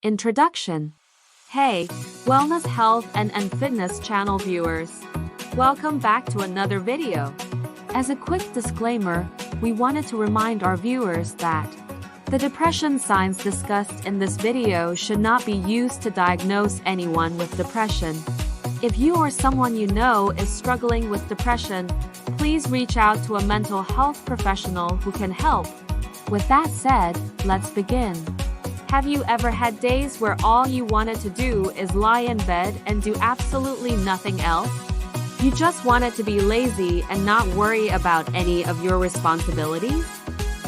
Introduction. Hey, Wellness, Health, and Fitness channel viewers. Welcome back to another video. As a quick disclaimer, we wanted to remind our viewers that the depression signs discussed in this video should not be used to diagnose anyone with depression. If you or someone you know is struggling with depression, please reach out to a mental health professional who can help. With that said, let's begin. Have you ever had days where all you wanted to do is lie in bed and do absolutely nothing else? You just wanted to be lazy and not worry about any of your responsibilities?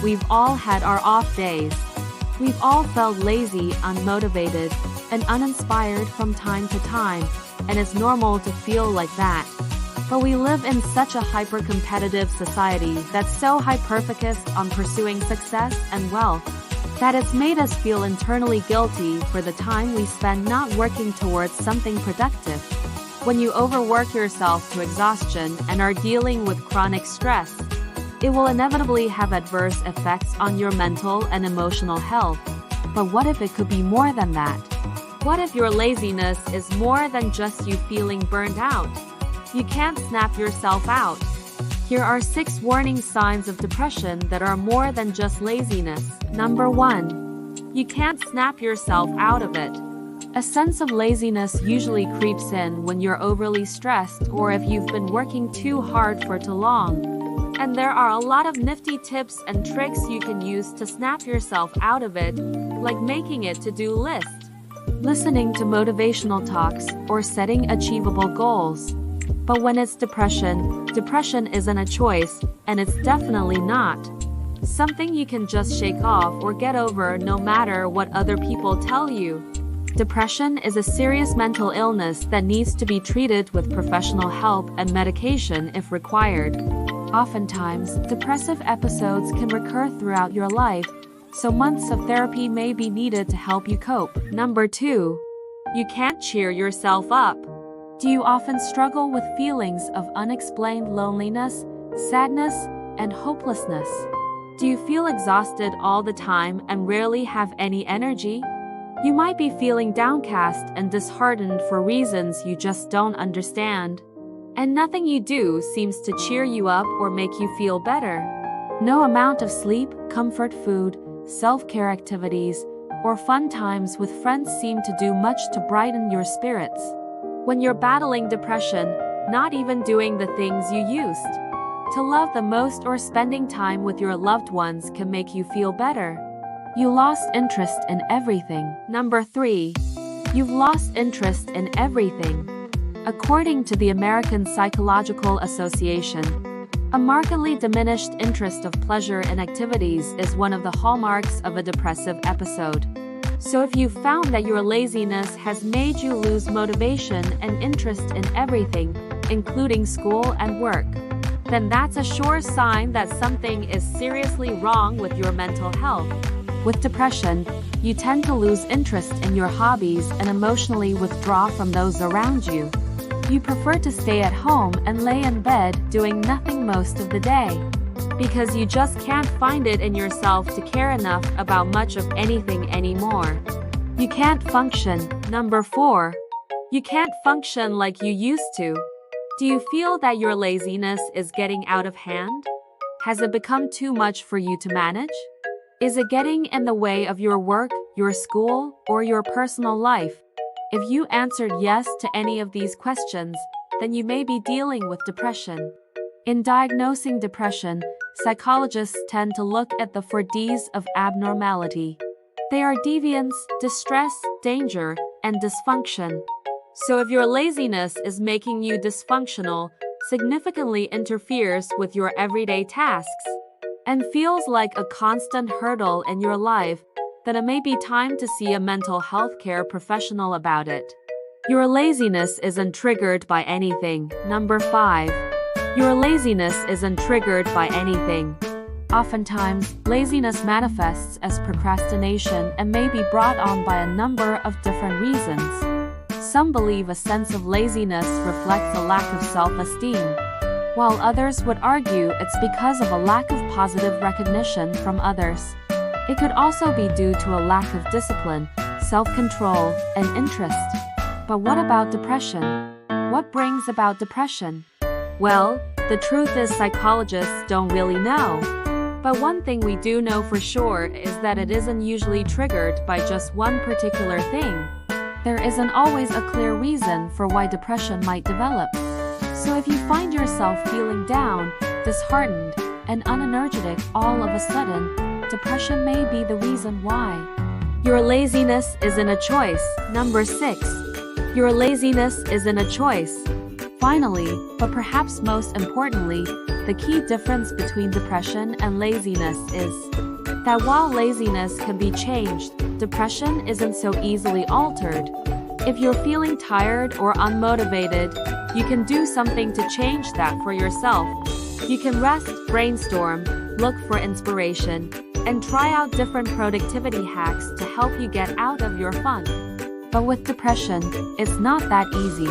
We've all had our off days. We've all felt lazy, unmotivated, and uninspired from time to time, and it's normal to feel like that. But we live in such a hyper-competitive society that's so hyper-focused on pursuing success and wealth that it's made us feel internally guilty for the time we spend not working towards something productive. When you overwork yourself to exhaustion and are dealing with chronic stress, it will inevitably have adverse effects on your mental and emotional health. But what if it could be more than that? What if your laziness is more than just you feeling burned out? You can't snap yourself out. Here are 6 warning signs of depression that are more than just laziness. Number 1. You can't snap yourself out of it. A sense of laziness usually creeps in when you're overly stressed or if you've been working too hard for too long. And there are a lot of nifty tips and tricks you can use to snap yourself out of it, like making a to-do list, listening to motivational talks, or setting achievable goals. But when it's depression isn't a choice, and it's definitely not something you can just shake off or get over no matter what other people tell you. Depression is a serious mental illness that needs to be treated with professional help and medication if required. Oftentimes, depressive episodes can recur throughout your life, so months of therapy may be needed to help you cope. Number 2. You can't cheer yourself up. Do you often struggle with feelings of unexplained loneliness, sadness, and hopelessness? Do you feel exhausted all the time and rarely have any energy? You might be feeling downcast and disheartened for reasons you just don't understand. And nothing you do seems to cheer you up or make you feel better. No amount of sleep, comfort food, self-care activities, or fun times with friends seem to do much to brighten your spirits. When you're battling depression, not even doing the things you used to love the most or spending time with your loved ones can make you feel better. You lost interest in everything. Number 3. You've lost interest in everything. According to the American Psychological Association, a markedly diminished interest of pleasure in activities is one of the hallmarks of a depressive episode. So if you've found that your laziness has made you lose motivation and interest in everything, including school and work, then that's a sure sign that something is seriously wrong with your mental health. With depression, you tend to lose interest in your hobbies and emotionally withdraw from those around you. You prefer to stay at home and lay in bed doing nothing most of the day, because you just can't find it in yourself to care enough about much of anything anymore. You can't function. Number 4. You can't function like you used to. Do you feel that your laziness is getting out of hand? Has it become too much for you to manage? Is it getting in the way of your work, your school, or your personal life? If you answered yes to any of these questions, then you may be dealing with depression. In diagnosing depression, psychologists tend to look at the 4 Ds of abnormality. They are deviance, distress, danger, and dysfunction. So if your laziness is making you dysfunctional, significantly interferes with your everyday tasks, and feels like a constant hurdle in your life, then it may be time to see a mental health care professional about it. Your laziness isn't triggered by anything. Number 5. Your laziness isn't triggered by anything. Oftentimes, laziness manifests as procrastination and may be brought on by a number of different reasons. Some believe a sense of laziness reflects a lack of self-esteem, while others would argue it's because of a lack of positive recognition from others. It could also be due to a lack of discipline, self-control, and interest. But what about depression? What brings about depression? Well, the truth is psychologists don't really know. But one thing we do know for sure is that it isn't usually triggered by just one particular thing. There isn't always a clear reason for why depression might develop. So if you find yourself feeling down, disheartened, and unenergetic all of a sudden, depression may be the reason why. Your laziness isn't a choice. Number 6. Your laziness isn't a choice. Finally, but perhaps most importantly, the key difference between depression and laziness is that while laziness can be changed, depression isn't so easily altered. If you're feeling tired or unmotivated, you can do something to change that for yourself. You can rest, brainstorm, look for inspiration, and try out different productivity hacks to help you get out of your funk. But with depression, it's not that easy.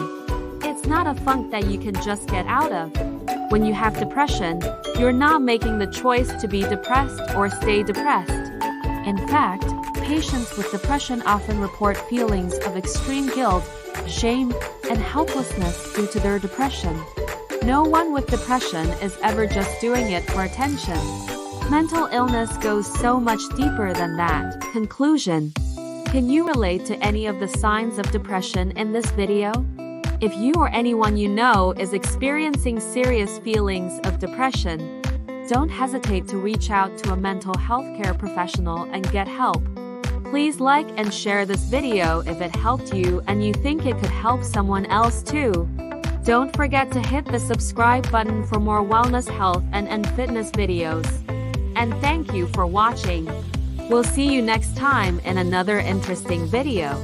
It's not a funk that you can just get out of. When you have depression, you're not making the choice to be depressed or stay depressed. In fact, patients with depression often report feelings of extreme guilt, shame, and helplessness due to their depression. No one with depression is ever just doing it for attention. Mental illness goes so much deeper than that. Conclusion. Can you relate to any of the signs of depression in this video? If you or anyone you know is experiencing serious feelings of depression, don't hesitate to reach out to a mental health care professional and get help. Please like and share this video if it helped you and you think it could help someone else too. Don't forget to hit the subscribe button for more wellness, health, and fitness videos. And thank you for watching. We'll see you next time in another interesting video.